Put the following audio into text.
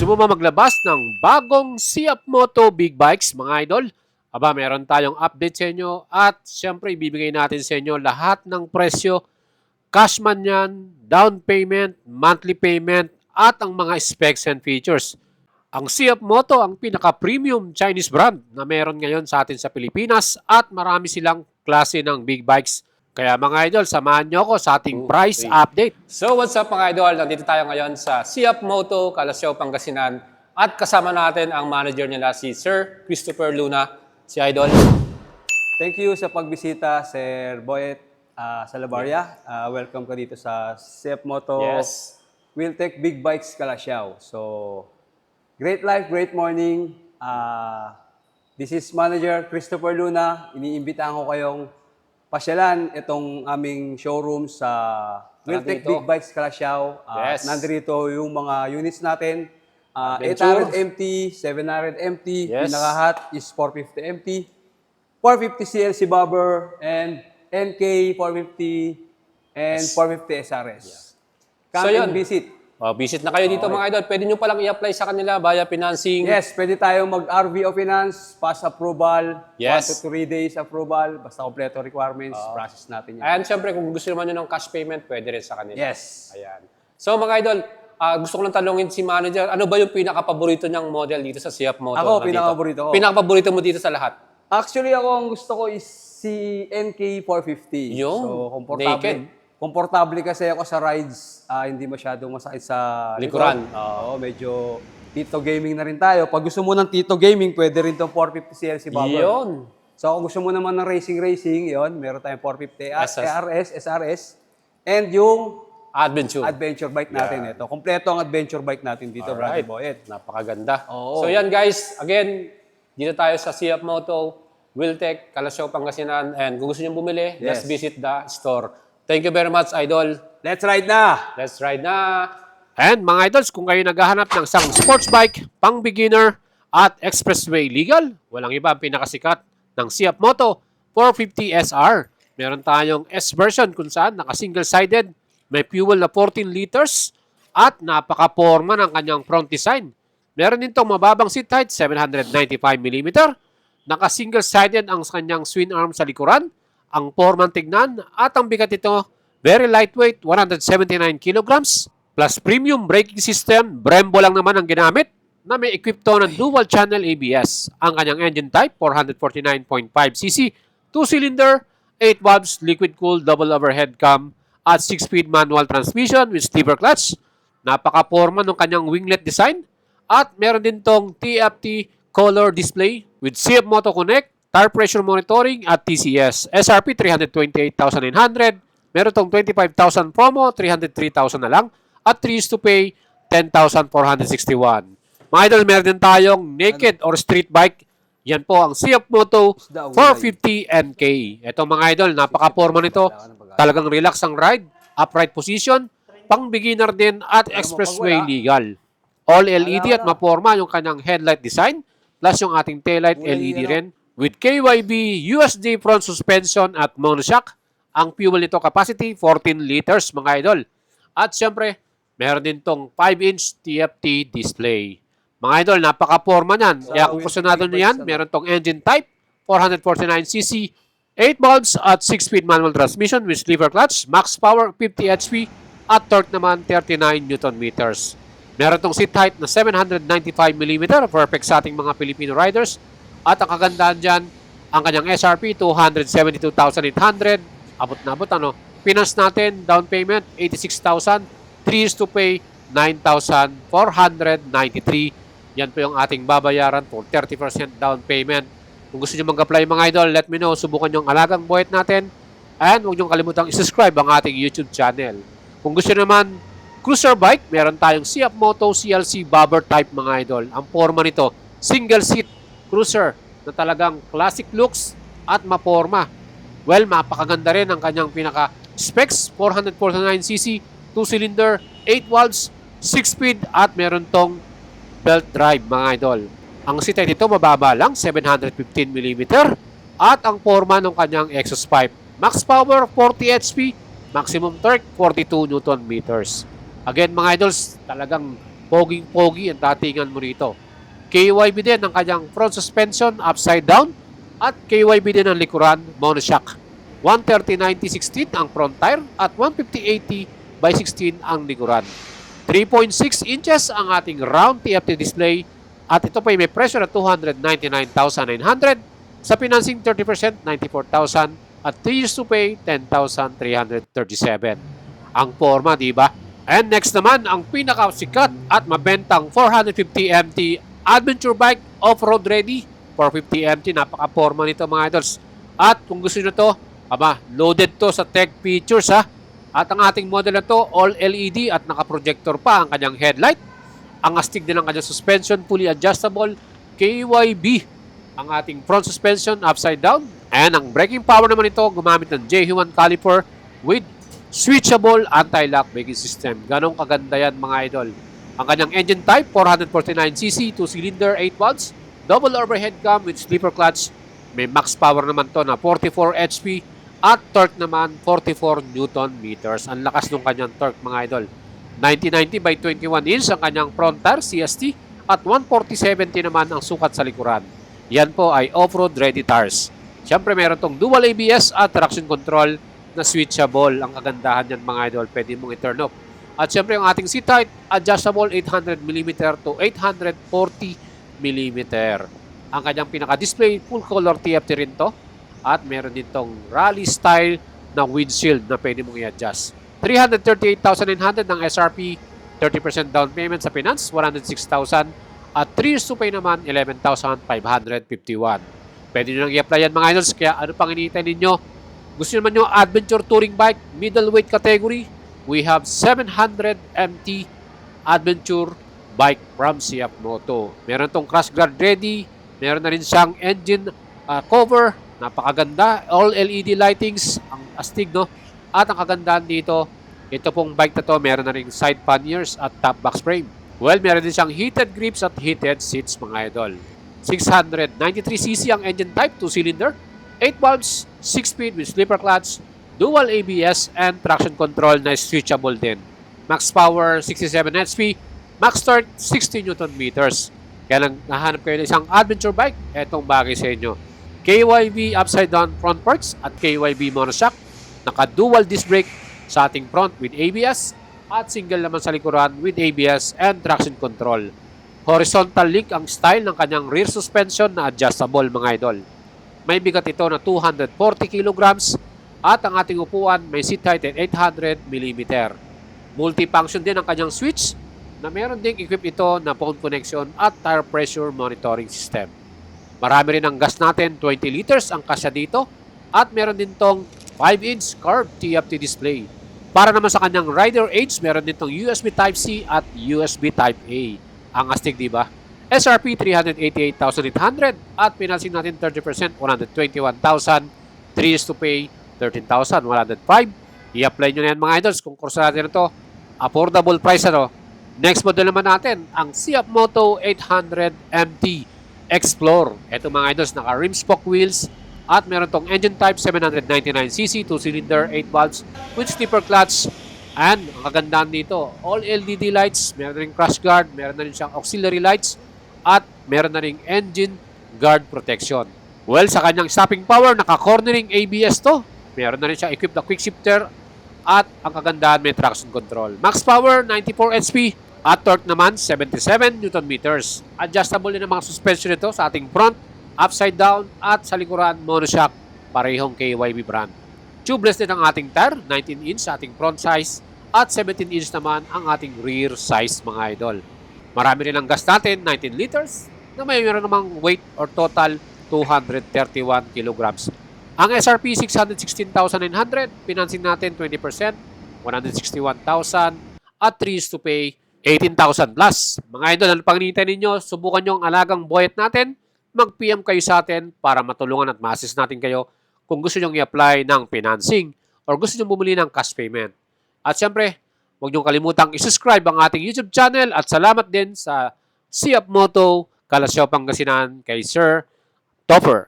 Gusto mo ba maglabas ng bagong Siap Moto Big Bikes, mga idol? Aba, meron tayong update sa inyo at siyempre ibibigay natin sa inyo lahat ng presyo, cash man yan, down payment, monthly payment, at ang mga specs and features. Ang Siap Moto ang pinaka-premium Chinese brand na meron ngayon sa atin sa Pilipinas at marami silang klase ng big bikes. Kaya mga idol, samahan nyo ako sa ating price update. So what's up mga idol? Nandito tayo ngayon sa Siap Moto, Calasiao, Pangasinan. At kasama natin ang manager nila si Sir Christopher Luna, si Idol. Thank you sa pagbisita, Sir Boyet Salabaria. Welcome ka dito sa Siap Moto. Yes. Wiltec Big Bikes Calasiao. So, great life, great morning. This is Manager Christopher Luna. Iniimbitahan ko kayong pasyalan itong aming showroom sa Wiltec Big Bikes Calasiao. Yes. Nandito yung mga units natin. Adventure. 800 MT, 700 MT, Yes. pinaka-hot is 450 MT, 450 CLC bobber, and NK 450, and 450 SRS. Come So, yun. and visit. Visit na kayo dito mga idol. Pwede nyo palang i-apply sa kanila via financing. Yes, pwede tayong mag-RVO Finance, pass approval, Yes. 1 to 3 days approval, basta kompleto requirements, process natin yan. Ayan, syempre kung gusto naman nyo ng cash payment, pwede rin sa kanila. Yes. Ayan. So mga idol, gusto ko lang tanungin si manager, ano ba yung pinaka-paborito niyang model dito sa Siap Moto? Ako, na dito? pinaka-paborito ko. Pinaka-paborito mo dito sa lahat? Actually, ako ang gusto ko is si NK 450. Yun, So, komportable. naked. Komportable kasi ako sa rides, hindi masyadong masakit sa Likuran. likod. Oo, medyo Tito Gaming na rin tayo. Pag gusto mo ng Tito Gaming, pwede rin itong 450 CLC bubble. Yun. So, kung gusto mo naman ng racing, yun, meron tayong 450 ARS, SRS, and yung adventure bike natin. Ito, kompleto ang adventure bike natin dito, Brother Boyet. Napakaganda. Oo. So yan guys, again, dito tayo sa Siap Moto, Wiltec, Calasiao, Pangasinan, and kung gusto nyo bumili, let's Yes. visit the store. Thank you very much, Idol. Let's ride na! Let's ride na! And mga idols, kung kayo naghahanap ng isang sports bike, pang beginner at expressway legal, walang iba ang pinakasikat ng Siap Moto 450 SR. Meron tayong S version kung saan naka-single-sided, may fuel na 14 liters at napaka-forma ng kanyang front design. Meron din itong mababang seat height, 795mm. Naka-single-sided ang kanyang swing arm sa likuran, ang forma tignan at ang bigat ito, very lightweight, 179 kilograms. Plus premium braking system, Brembo lang naman ang ginamit na may equipped to ng dual channel ABS. Ang kanyang engine type, 449.5cc, 2-cylinder, 8 valves, liquid cooled, double overhead cam, at 6-speed manual transmission with lever clutch. Napaka-forma ng kanyang winglet design. At meron din tong TFT color display with Siap Moto Connect, tire pressure monitoring at TCS. SRP 328,900. Meron tong 25,000 promo, 303,000 na lang. At 3 is to pay, 10,461. Mga idol, meron din tayong naked or street bike. Yan po ang Siap Moto 450 NK. Ito mga idol, napaka-forma nito. Talagang relax ang ride, upright position, pang beginner din at expressway legal. All LED at maporma yung kanyang headlight design, plus yung ating taillight LED rin with KYB USD front suspension at monoshock. Ang fuel nito capacity 14 liters mga idol. At syempre, meron din tong 5-inch TFT display. Mga idol, napaka-forma niyan. Kaya kung gusto natin nyo yan, meron tong engine type, 449cc, 8 valves at 6-speed manual transmission with lever clutch, max power 50 HP, at torque naman 39 Newton meters. Meron tong seat height na 795mm, perfect sa ating mga Filipino riders. At ang kagandahan dyan, ang kanyang SRP, 272,800. Abot na abot, ano? Finance natin, down payment, 86,000. 3 years to pay, 9,493. Yan po yung ating babayaran for 30% down payment. Kung gusto nyo mag-apply mga idol, let me know. Subukan yung alagang Boyet natin. And huwag nyo kalimutang i-subscribe ang ating YouTube channel. Kung gusto naman, cruiser bike, meron tayong Siap Moto CLC bobber type mga idol. Ang forma nito, single seat cruiser na talagang classic looks at maporma. Well, mapakaganda rin ang kanyang pinaka-specs, 449cc, 2-cylinder, 8 valves, 6-speed at meron tong belt drive mga idol. Ang seat height nito mababa lang, 715mm at ang forma ng kanyang exhaust pipe. Max power 40 HP, maximum torque 42 Newton meters. Again mga idols, talagang Poging-pogi ang datingan mo rito. KYB din ang kanyang front suspension upside down at KYB din ang likuran monoshock. 130/90/16 ang front tire at 150/80/16 ang likuran. 3.6 inches ang ating round TFT display at ito pa ay may presyo na 299,900. Sa financing 30%, 94,000 at 3 years to pay 10,337. Ang forma, di ba? And next naman, ang pinakasikat at mabentang 450 MT adventure bike off-road ready. 450 MT, napaka-forma nito mga idols. At kung gusto nyo to, loaded to sa tech features ha. At ang ating model na to, all LED at naka-projector pa ang kanyang headlight. Ang astig din ang kanyang suspension, fully adjustable, KYB. Ang ating front suspension upside down. And ang braking power naman ito, gumamit ng J1 caliper with switchable anti-lock braking system. Ganong kaganda yan mga idol. Ang kanyang engine type, 449cc, 2-cylinder, 8 volts, double overhead cam with sleeper clutch. May max power naman to na 44 HP at torque naman 44 Newton meters. Ang lakas ng kanyang torque mga idol. 90/90/21 inch ang kanyang front tire CST at 140/70 naman ang sukat sa likuran. Yan po ay off-road ready tires. Siyempre meron tong dual ABS at traction control na switchable. Ang kagandahan yan mga idol, pwede mong i-turn off. At siyempre ang ating seat height, adjustable 800mm to 840mm. Ang kanyang pinaka-display, full color TFT rin to. At meron din tong rally style na windshield na pwede mong i-adjust. 338,900 ng SRP, 30% down payment sa finance, 106,000 at 3 years to pay naman, 11,551. Pwede nyo nang i-apply yan mga idols, kaya ano pang hinihintay ninyo? Gusto naman nyo adventure touring bike, middleweight category, we have 700 MT adventure bike from CF Moto. Meron tong crash guard ready, meron na rin siyang engine cover, napakaganda, all LED lightings, ang astig no? At ang kagandahan dito, ito pong bike na to, meron na rin side panniers at top box frame. Well, meron din siyang heated grips at heated seats mga idol. 693cc ang engine type, 2-cylinder, 8 valves, 6-speed with slipper clutch, dual ABS and traction control na switchable din. Max power 67 HP, max torque 60 Newton meters. Kaya lang nahanap kayo ng isang adventure bike, etong bagay sa inyo. KYB upside down front forks at KYB monoshock. Naka-dual disc brake sa ating front with ABS at single naman sa likuran with ABS and traction control. Horizontal link ang style ng kanyang rear suspension na adjustable mga idol. May bigat ito na 240 kilograms at ang ating upuan may seat height at 800mm. Multifunction din ang kanyang switch na meron ding equip ito na phone connection at tire pressure monitoring system. Marami rin ang gas natin, 20 liters ang kasya dito at meron din tong 5-inch curved TFT display. Para naman sa kanyang rider aids, meron din tong USB Type-C at USB Type-A. Ang astig, di ba? SRP 388,800 at financing natin 30%, 121,000, 3 years to pay, 13,105. I-apply nyo na yan mga idols kung kurso natin ito. Affordable price ano. Next model naman natin, ang CF Moto 800 MT Explore. Ito mga idols, naka rim spoke wheels at meron tong engine type 799cc, 2-cylinder, 8 valves with slipper clutch. And ang kagandahan dito, all LED lights, meron na rin crash guard, meron na rin siyang auxiliary lights at meron na rin engine guard protection. Well, sa kanyang stopping power, naka-cornering ABS to. Meron na rin siyang equipped na quick shifter at ang kagandahan may traction control. Max power 94 HP at torque naman 77 Newton meters. Adjustable din ang mga suspension nito sa ating front, upside down at sa likuran monoshock, parehong KYB brand. Tubeless din ang ating tire, 19-inch sa ating front size at 17-inch naman ang ating rear size mga idol. Marami rin ang gas natin, 19 liters, na may meron namang weight or total 231 kilograms. Ang SRP 616,900, financing natin 20%, 161,000 at 3 years to pay 18,000 plus. Mga idol, ano pang hinihintay ninyo? Subukan nyo ang alagang boyet natin. Mag-PM kayo sa atin para matulungan at ma-assist natin kayo kung gusto nyo i-apply ng financing or gusto nyo bumili ng cash payment. At syempre, huwag nyo kalimutang i-subscribe ang ating YouTube channel at salamat din sa CF Moto, Kalasyaw, Pangasinan kay Sir Topper.